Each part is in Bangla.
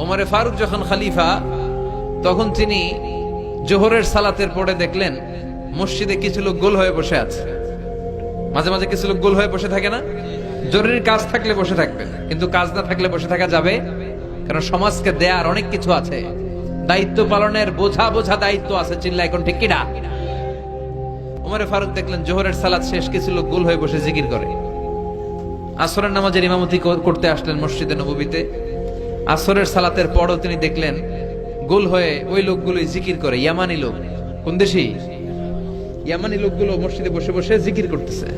ওমরে ফারুক যখন খলিফা, তখন তিনি জোহরের সালাতের পরে দেখলেন মসজিদে কিছু লোক গোল হয়ে বসে আছে। মাঝে মাঝে কিছু লোক গোল হয়ে বসে থাকে না? জরুরি কাজ থাকলে বসে থাকবেন, কিন্তু কাজ না থাকলে বসে থাকা যাবে? কারণ সমাজকে দেয়ার অনেক কিছু আছে, দায়িত্ব পালনের বোঝা বোঝা দায়িত্ব আছে। চিল্লা এখন ঠিক কিনা? ওমরে ফারুক দেখলেন জোহরের সালাত শেষ, কিছু লোক গোল হয়ে বসে জিকির করে। আসরের নামাজের ইমামতি করতে আসলেন মসজিদে নববীতে। আসরের সালাতের পরও তিনি দেখলেন গোল হয়ে ওই লোকগুলোই জিকির করে। ইয়ামানি লোক, কোন দেশি? ইয়ামানি লোকগুলো মসজিদে বসে বসে জিকির করতেছে।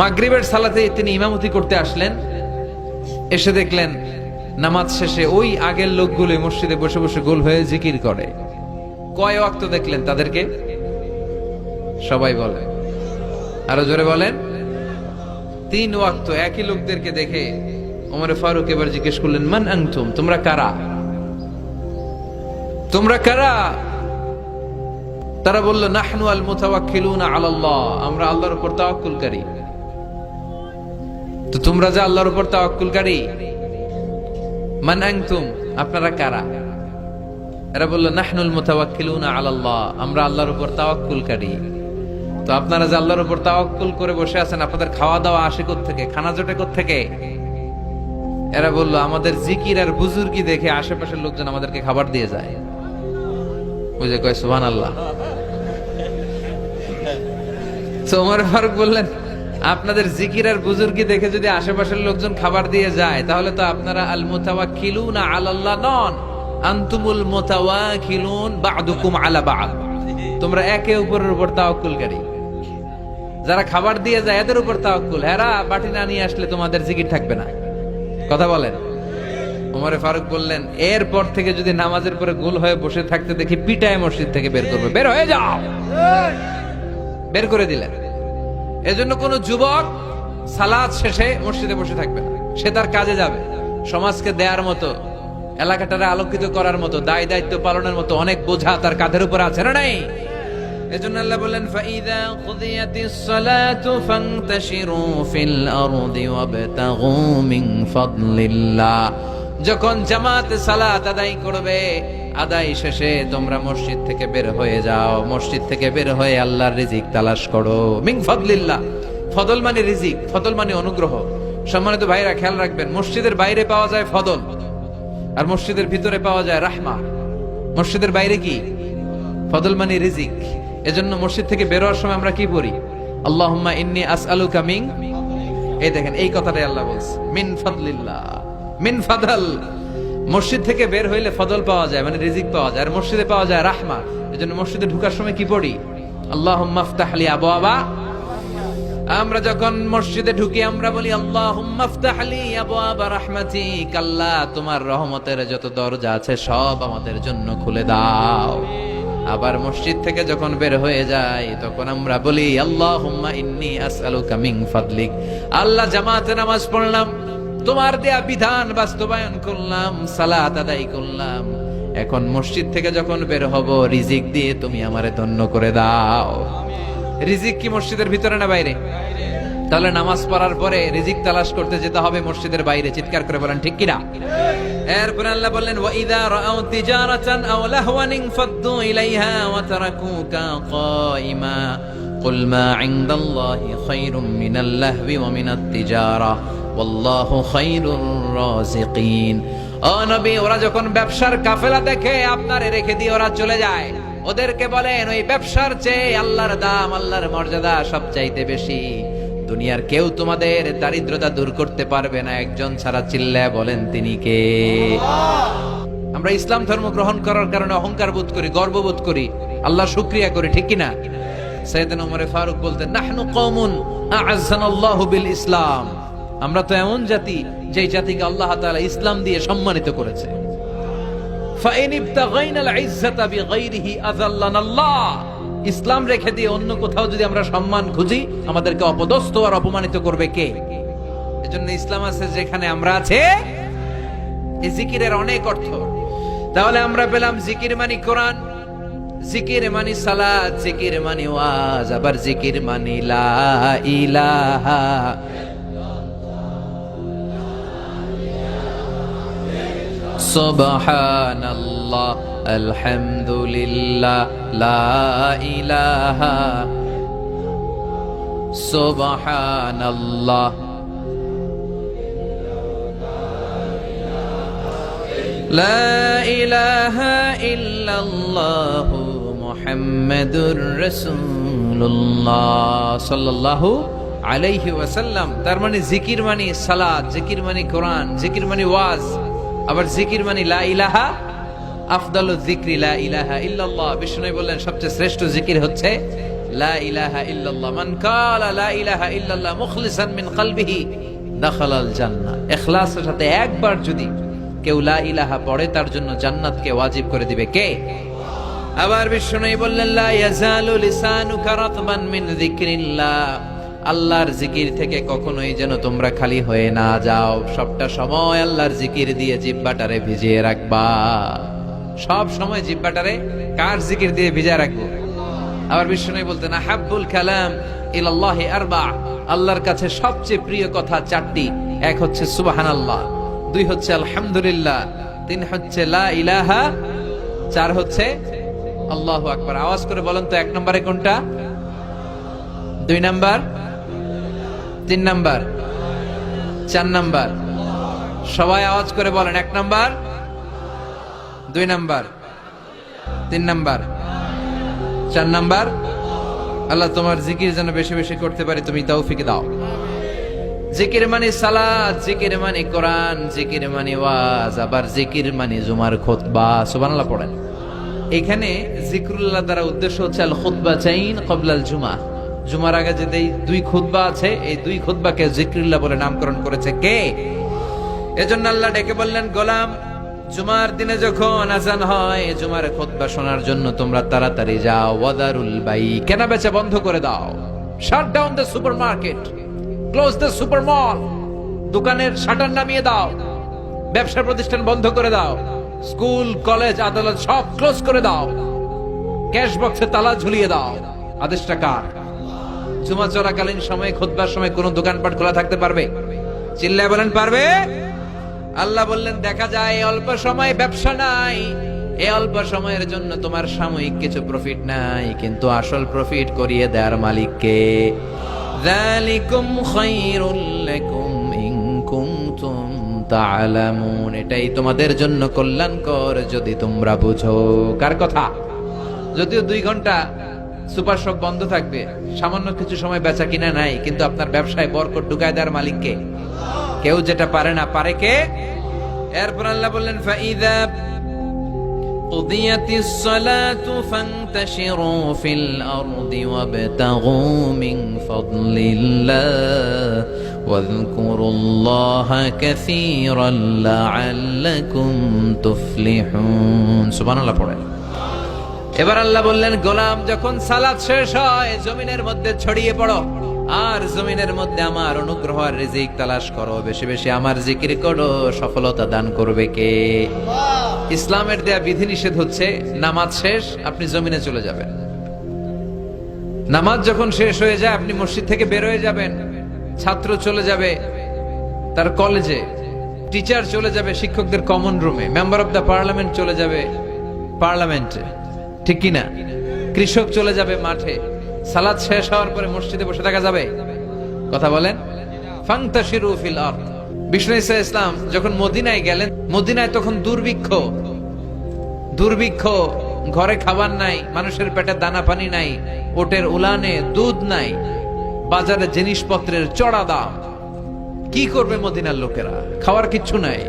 মাগরিবের সালাতে তিনি ইমামতি করতে আসলেন, এসে দেখলেন নামাজ শেষে ওই আগের লোকগুলো মসজিদে বসে বসে গোল হয়ে জিকির করে। কয় ওয়াক্ত দেখলেন তাদেরকে? সবাই বলেন, আরো জোরে বলেন। 3 ওয়াক্ত একই লোকদেরকে দেখে ওমরে ফারুক এবার জিজ্ঞেস করলেন, মান আনতুম, তোমরা কারা? তোমরা কারা? তারা বলল, নাহনু আল মুতাওয়াক্কিলুনা আলাল্লাহ, আমরা আল্লাহর উপর তাওয়াক্কুলকারী। তো তোমরা যে আল্লাহর উপর তাওয়াক্কুলকারী, মান আনতুম, আপনারা কারা? এরা বলল, নাহনুল মুতাওয়াক্কিলুনা আলাল্লাহ, আমরা আল্লাহর উপর তাওয়াক্কুলকারী। তো আপনারা যে আল্লাহর উপর তাওয়াক্কুল করে বসে আছেন, আপনাদের খাওয়া দাওয়া আসে কোত্থেকে? খানা জোটে কোত্থেকে? এরা বলল, আমাদের জিকির আর বুজুর্গি দেখে আশেপাশের লোকজন আমাদেরকে খাবার দিয়ে যায়। বুঝে কয় সুবহানাল্লাহ। তো ওমর ফারুক বললেন, আপনাদের জিকির আর বুজুর্গি দেখে যদি আশেপাশের লোকজন খাবার দিয়ে যায়, তাহলে তো আপনারা আল মুতাওয়াক্কিলুনা আলাল্লাহ নন, আনতুমুল মুতাওয়াক্কিলুন বা'দুকুম আলা বা'দ। তোমরা একে অপরের উপর তাওয়াক্কুলকারী। যারা খাবার দিয়ে যায় এদের উপর তাওয়াক্কুল, হেরা বাটি না নিয়ে আসলে তোমাদের জিকির থাকবে না। কথা বলেন। ওমরে ফারুক বললেন, এরপর থেকে যদি নামাজের পরে গোল হয়ে বসে থাকতে দেখি, পিটায় মসজিদ থেকে বের করবে, বের হয়ে যাও। বের করে দিলেন। এজন্য কোন যুবক সালাত শেষে মসজিদে বসে থাকবে না, সে তার কাজে যাবে। সমাজকে দেয়ার মতো, এলাকাটারে আলোকিত করার মতো, দায় দায়িত্ব পালনের মতো অনেক বোঝা তার কাঁধের উপর আছে না নাই? এজন্য আল্লাহ বললেন, ফাইদা কুদিয়াতিস সালাতু ফান্তাশিরু ফিল আরদি ওয়াবতাগু মিন ফাদলিল্লাহ। যখন জামাত সালাত আদায় করবে, আদায় শেষে তোমরা মসজিদ থেকে বের হয়ে যাও। মসজিদ থেকে বের হয়ে আল্লাহর রিজিক তালাশ করো। মিন ফাদলিল্লাহ, ফদল মানে রিজিক, ফদল মানে অনুগ্রহ। সম্মানিত ভাইরা খেয়াল রাখবেন, মসজিদের বাইরে পাওয়া যায় ফদল, আর মসজিদের ভিতরে পাওয়া যায় রাহমা। মসজিদের বাইরে কি? ফদল মানে রিজিক। এজন্য মসজিদ থেকে বের হওয়ার সময় আমরা কি পড়ি? আল্লাহুম্মা ইন্নী আসআলুকা মিন, এই দেখেন এই কথাটাই আল্লাহ বলছে, মিন ফাদলিল্লাহ, মিন ফাদল। মসজিদ থেকে বের হইলে ফদল পাওয়া যায়, মানে রিজিক পাওয়া যায়, আর মসজিদে পাওয়া যায় রাহমা। এজন্য মসজিদে ঢোকার সময় কি পড়ি? আল্লাহুম্মা আফতাহ লি আবওয়াবা। আমরা যখন মসজিদে ঢুকি আমরা বলি, আল্লাহুম্মা আফতাহ লি আবওয়াবা রাহমাতিক, আল্লাহ তোমার রহমতের যত দরজা আছে সব আমাদের জন্য খুলে দাও। আবার মসজিদ থেকে যখন বের হয়ে যায় তখন আমরা বলি, আল্লাহুম্মা ইন্নী আসআলুকা মিন ফাদলিক, আল্লাহ জামাতে নামাজ পড়লাম, তোমার দেয়া বিধান বাস্তবায়ন করলাম, সালাত আদায় করলাম, এখন মসজিদ থেকে যখন বের হব রিজিক দিয়ে তুমি আমারে ধন্য করে দাও। রিজিক কি মসজিদের ভিতরে না বাইরে? তাহলে নামাজ পড়ার পরে রিজিক তালাশ করতে যেতে হবে মসজিদের বাইরে। চিৎকার করে বলেন ঠিক কিনা? এরপর আল্লাহ বললেন, ওয়া ইযা রাআউ তিজারাতান আও লাহওয়ান ইনফাদ্দু ইলাইহা ওয়া তারাকুকা কাইমা কুল মা ইনদাল্লাহি খায়রুম মিনাল লাহবি ওয়া মিনাত তিজারা ওয়াল্লাহু খায়রুর রাযিকিন। ও নবী, ওরা যখন ব্যবসার কাফেলা দেখে আপনারে রেখে দিয়ে ওরা চলে যায়, ওদেরকে বলেন ওই ব্যবসার চেয়ে আল্লাহর দাম, আল্লাহর মর্যাদা সবচাইতে বেশি। দুনিয়ার কেউ তোমাদের দারিদ্রতা দূর করতে পারবে না, একজন ছাড়া। চিল্লায় বলেন তিনি কে? আমরা ইসলাম ধর্ম গ্রহণ করার কারণে অহংকার বোধ করি, গর্ববোধ করি, আল্লাহ শুকরিয়া করি, ঠিক কিনা? সাইয়েদনা ওমর ফারুক বলতেন, নাহনু কওমুন আ'আজ্জানাল্লাহু বিল ইসলাম, আমরা তো এমন জাতি যেই জাতিকে আল্লাহ তাআলা ইসলাম দিয়ে সম্মানিত করেছে। ফাইন ইবতাগাইনাল ইজ্জাতা বিগাইরিহি আযাল্লানাল্লাহ, ইসলাম রেখে দিয়ে অন্য কোথাও যদি আমরা সম্মান খুঁজি, আমাদেরকে অপদস্থ আর অপমানিত করবে কে? এজন্য ইসলাম আছে যেখানে আমরা আছে। এই জিকিরের অনেক অর্থ। তাহলে আমরা পেলাম জিকির মানে কোরআন, জিকির মানে সালাত, জিকির মানে ওয়াজ, আবার জিকির মানে লা ইলাহা সুবহানাল্লাহ, আলহামদুলিল্লাহ, লা ইলাহা, সুবহানাল্লাহ, লা ইলাহা ইল্লাল্লাহ, মুহাম্মাদুর রাসূলুল্লাহ সাল্লাল্লাহু আলাইহি ওয়াসাল্লাম। তার মানে জিকির মানে সালাত, জিকির মানে কোরআন, জিকির মানে ওয়াজ, আবার জিকির মানে লা ইলাহা, আফদালুয যিকরি লা ইলাহা ইল্লাল্লাহ। বিষ্ণু বললেন সবচেয়ে শ্রেষ্ঠ জিকির হচ্ছে লা ইলাহা ইল্লাল্লাহ। মান কালা লা ইলাহা ইল্লাল্লাহ মুখলিসান মিন কলবিহি দাখালাল জান্নাহ। ইখলাসের সাথে একবার যদি কেউ লা ইলাহা পড়ে, তার জন্য জান্নাতকে ওয়াজিব করে দিবে কে? আবার বিষ্ণু বললেন লা ইয়াজালু লিসানুকা রাতবান মিন যিকরিল্লাহ। আল্লাহর জিকির থেকে কখনোই যেন তোমরা খালি হয়ে না যাও, সবটা সময় আল্লাহর জিকির দিয়ে জিহ্বাটারে ভিজিয়ে রাখবা। সব সময় জিহ্বাটারে কার জিকির দিয়ে ভিজিয়ে রাখবো? আবার বিষ্ণু বলতেন আহাব্বুল কালাম ইলাল্লাহি আরবা। আল্লাহর কাছে সবচেয়ে প্রিয় কথা চারটি। এক হচ্ছে সুবহানাল্লাহ, দুই হচ্ছে আলহামদুলিল্লাহ, তিন হচ্ছে লা ইলাহা, চার হচ্ছে আল্লাহু আকবার। আওয়াজ করে বলেন তো, এক নম্বরে কোনটা? দুই নাম্বার, তিন নাম্বার, চার নাম্বার? সবাই আওয়াজ করে বলেন, এক নাম্বার, দুই নাম্বার, তিন নাম্বার, চার নাম্বার। আল্লাহ তোমার জিকির যেন বেশি বেশি করতে পারি, তুমি তৌফিক দাও। জিকির মানে সালাত, জিকির মানে কোরআন, জিকির মানে ওয়াজ, আবার জিকির মানে জুমার খুতবা। সুবহানাল্লাহ পড়েন। এখানে জিকরুল্লাহ দ্বারা উদ্দেশ্য হচ্ছে আল খুতবাতাইন ক্বাবলাল জুমা। জুমার আগে যে দুই খুতবা আছে, এই দুই খুতবাকে জিকরুল্লাহ বলে নামকরণ করেছে কে? এজন্য আল্লাহ ডেকে বললেন, গোলাম জুমার দিনে যখন আজান হয়, জুমার খুতবা শোনার জন্য তোমরা তাড়াতাড়ি যাও। ওয়াদারুল বাই, কেনা বেচা বন্ধ করে দাও। Shut down the supermarket, close the super মল। দোকানের শাটার নামিয়ে দাও, ব্যবসা প্রতিষ্ঠান বন্ধ করে দাও, স্কুল কলেজ আদালত সব ক্লোজ করে দাও, ক্যাশ বক্সে তালা ঝুলিয়ে দাও। আদেশটা কার? জুমা চলাকালীন সময়ে, খুতবার সময় কোন দোকানপাট খোলা থাকতে পারবে? চিল্লায় বলেন পারবে? আল্লাহ বললেন দেখা যায় অল্প সময় ব্যবসা নাই, এই অল্প সময়ের জন্য তোমার সাময়িক কিছু প্রফিট নাই, কিন্তু আসল প্রফিট করিয়ে দেওয়ার মালিক কে? যালিকুম খায়রুল লাকুম ইন কুনতুম তা'লামুন। এটাই তোমাদের জন্য কল্যাণকর যদি তোমরা বুঝো। কার কথা? যদিও 2 ঘন্টা সুপার শপ বন্ধ থাকবে, সামান্য কিছু সময় বেচা কিনা নাই, কিন্তু আপনার ব্যবসায় বরকত ঢুকায় দেওয়ার মালিক কে? কেউ যেটা পারে না, পারে কে? এরপর আল্লাহ বললেন ফাইযা কুদিয়াতিস সালাতু ফান্তাশিরু ফিল আরদি ওয়াবতাগু মিন ফাদলিল্লাহ ওয়াযকুরুল্লাহা কাসীরান লাআল্লাকুম তুফলিহুন। সুবহানাল্লাহ পড়েন। এবার আল্লাহ বললেন, গোলাম যখন সালাত শেষ হয়, জমিনের মধ্যে ছড়িয়ে পড়ো, আর জমিনের মধ্যে আমার অনুগ্রহ আর রিজিক তালাশ করো, বেশি বেশি আমার জিকির করো। সফলতা দান করবে কে? ইসলামের দেয়া বিধিনিষেধ হচ্ছে নামাজ শেষ আপনি জমিনে চলে যাবেন। নামাজ যখন শেষ হয়ে যায় আপনি মসজিদ থেকে বের হয়ে যাবেন। ছাত্র চলে যাবে তার কলেজে, টিচার চলে যাবে শিক্ষকদের কমন রুমে, মেম্বার অফ দ্য পার্লামেন্ট চলে যাবে পার্লামেন্টে, ঠিক কিনা? কৃষক চলে যাবে মাঠে। সালাত শেষ হওয়ার পরে মসজিদে বসে থাকা যাবে? কথা বলেন। ফান্তাশিরু ফিল আরদ। বিষ্ণু ঈসা ইসলাম যখন মদিনায় গেলেন, মদিনায় তখন দুর্ভিক্ষ, ঘরে খাবার নাই, মানুষের পেটে দানা পানি নাই, ওটের উলানে দুধ নাই, বাজারে জিনিসপত্রের চড়া দাম। কি করবে মদিনার লোকেরা? খাওয়ার কিচ্ছু নাই।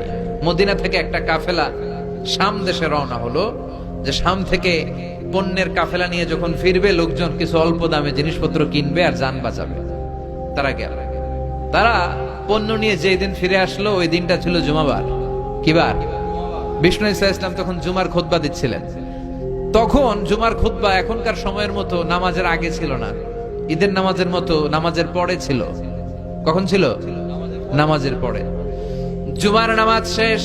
মদিনা থেকে একটা কাফেলা শাম দেশে রওনা হলো, যে শাম থেকে পণ্যের কাফেলা নিয়ে যখন ফিরবে, লোকজন কিছু অল্প দামে জিনিসপত্র কিনবে আর জান বাঁচাবে। তারা গেল, তারা পণ্য নিয়ে যেই দিন ফিরে আসলো, ওই দিনটা ছিল জুমাবার। কিবার? বিষ্ণু ঈসা ইসলাম তখন জুমার খুতবা দিচ্ছিলেন। তখন জুমার খুতবা এখনকার সময়ের মতো নামাজের আগে ছিল না, ঈদের নামাজের মতো নামাজের পরে ছিল। কখন ছিল? নামাজের পরে। জুমার নামাজ শেষ,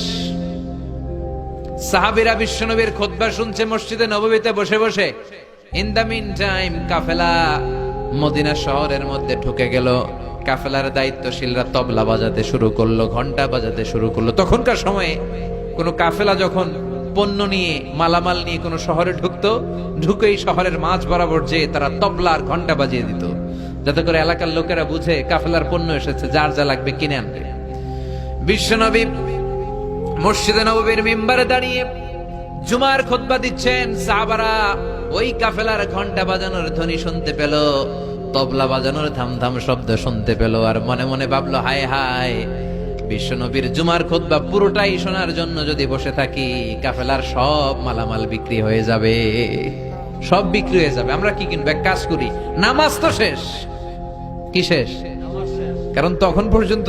সাহাবীরা বিশ্বনবীর খুতবা শুনছে মসজিদে নববীতে বসে বসে। In the mean time Kafela Medina শহরের মধ্যে ঢুকে গেল। কাফেলার দায়িত্বশীলরা তবলা বাজাতে শুরু করলো, ঘন্টা বাজাতে শুরু করলো। তখনকার সময়ে কোনো কাফেলা যখন পণ্য নিয়ে মালামাল নিয়ে কোনো শহরে ঢুকতো, ঢুকেই শহরের মাঝ বরাবর যে তারা তবলার ঘন্টা বাজিয়ে দিত, যাতে করে এলাকার লোকেরা বুঝে কাফেলার পণ্য এসেছে, যার যা লাগবে কিনে আনবে। বিশ্বনবী মসজিদে নববীর মিম্বারে দাঁড়িয়ে জুমার খুতবা দিচ্ছেন। সাহাবারা ওই কাফেলার ঘন্টা বাজানোর ধ্বনি শুনতে পেল, তবলা বাজানোর থামথাম শব্দ শুনতে পেল, আর মনে মনে ভাবলো, হায় হায়, বিশ্বনবীর জুমার খুতবা পুরোটাই শোনার জন্য যদি বসে থাকি, কাফেলার সব মালামাল বিক্রি হয়ে যাবে, সব বিক্রি হয়ে যাবে। আমরা কি কিনবো? এক কাজ করি, নামাজ তো শেষ। কি শেষ? কারণ তখন পর্যন্ত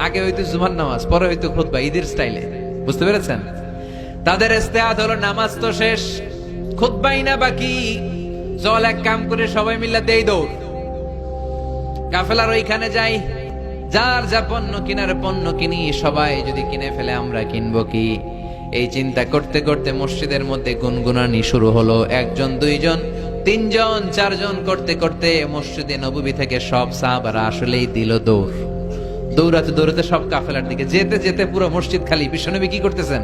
আগে হয়তো জুমার নামাজ, পরে হয়তো খুতবা, ঈদের স্টাইলে। বুঝতে পেরেছেন? তাদের ইস্তেহাদ হলো নামাজ তো শেষ, খুতবাই না বাকি, চল এক কাম করে সবাই মিলে দেই দৌড়, কাফেলার ওইখানে যাই, যার যা পণ্য কিনার পণ্য কিনি, সবাই যদি কিনে ফেলে আমরা কিনবো কি? এই চিন্তা করতে করতে মসজিদের মধ্যে গুনগুনানি শুরু হলো। একজন, দুইজন, তিনজন, চারজন করতে করতে মসজিদে নববী থেকে সব সাহাবারা আসলেই দিল দৌড়। দৌড়াতে দৌড়াতে সব কাফেলার দিকে যেতে যেতে পুরো মসজিদ খালি। বিশ্বনবী কি করতেছেন?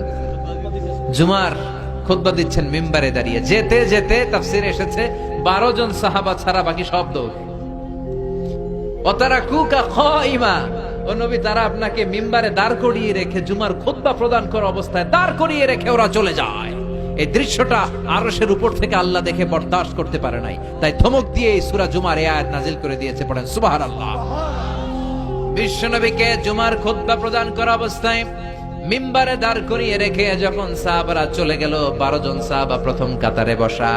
জুমার খুতবা দিচ্ছেন মিম্বারে দাঁড়িয়ে। যেতে যেতে তাফসিরে এসেছে 12 জন সাহাবা ছাড়া বাকি সব দৌড়। ওতারাকুকা খাইমা, ও নবী, তারা আপনাকে মিম্বারে দাঁড় করিয়ে রেখে, জুমার খুতবা প্রদান করা অবস্থায় দাঁড় করিয়ে রেখে ওরা চলে যায়। এই দৃশ্যটা আরশের উপর থেকে আল্লাহ দেখে বরদাস্ত করতে পারে নাই, তাই ধমক দিয়ে এই সূরা জুমার এই আয়াত নাজিল করে দিয়েছে। পড়েন সুবহানাল্লাহ। বিশ্বনবীকে জুমার খুতবা প্রদান করা অবস্থায় মিম্বারে দাঁড় করিয়ে রেখে যখন সাহাবারা চলে গেল, 12 জন সাহাবা প্রথম কাতারে বসা,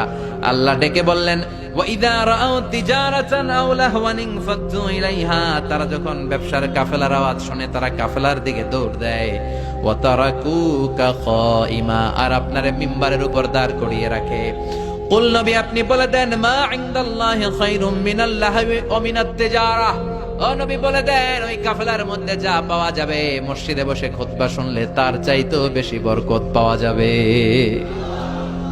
আল্লাহ ডেকে বললেন, ওয়া ইযা রাআউ তিজারাতান আও লাহওয়ান ফাতু ইলাইহা, তারা যখন ব্যবসার কাফেলার আওয়াজ শুনে তারা কাফেলার দিকে দৌড় দেয়। ওয়া তারাকুকা খাইমা, আর আপনারে মিম্বারের উপর দাঁড় করিয়ে রাখে। কুল, নবী আপনি বলে দেন, মা ইনদাল্লাহি খায়রুম মিনাল লাহওয়ি ওয়া মিনাত তিজারা, ও নবী বলে দেন, ওই কাফেলার মধ্যে যা পাওয়া যাবে মসজিদে বসে খুতবা শুনলে তার চাইতেও বেশি বরকত পাওয়া যাবে।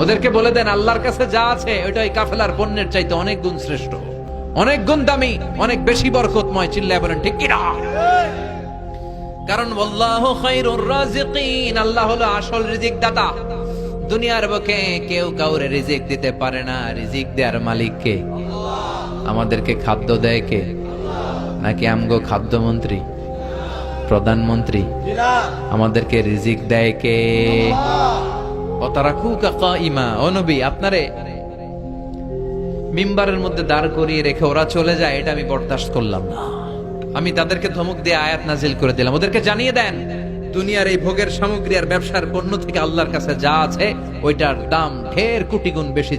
ওদেরকে বলে দেন, আল্লাহর কাছে যা আছে ওইটা ওই কাফেলার পণ্যের চাইতে অনেক গুণ শ্রেষ্ঠ, অনেক গুণ দামি, অনেক বেশি বরকতময়। চিল্লায় বলেন ঠিক কিনা? কারণ আল্লাহু খায়রুর রাজিকিন, আল্লাহ হলো আসল রিজিক দাতা। দুনিয়ার বুকে কেউ কাউরে রিজিক দিতে পারে না, রিজিক দেওয়ার মালিক কে? আমাদেরকে খাদ্য দেয় কে? নাকি আমগো খাদ্যমন্ত্রী, প্রধানমন্ত্রী? আমাদেরকে রিজিক দেয় কে? ওতারাকুকা কাইমা, ও নবী আপনারে মিম্বারের মধ্যে দাঁড় করিয়ে রেখে ওরা চলে যায়, এটা আমি বরদাস্ত করলাম না। আমি তাদেরকে ধমক দিয়ে আয়াত নাজিল করে দিলাম। ওদেরকে জানিয়ে দেন, দুনিয়ার এই ভোগের সামগ্রী আর ব্যবসার পণ্য থেকে আল্লাহর কাছে যা আছে ওইটার দাম ঢের কোটি গুণ বেশি।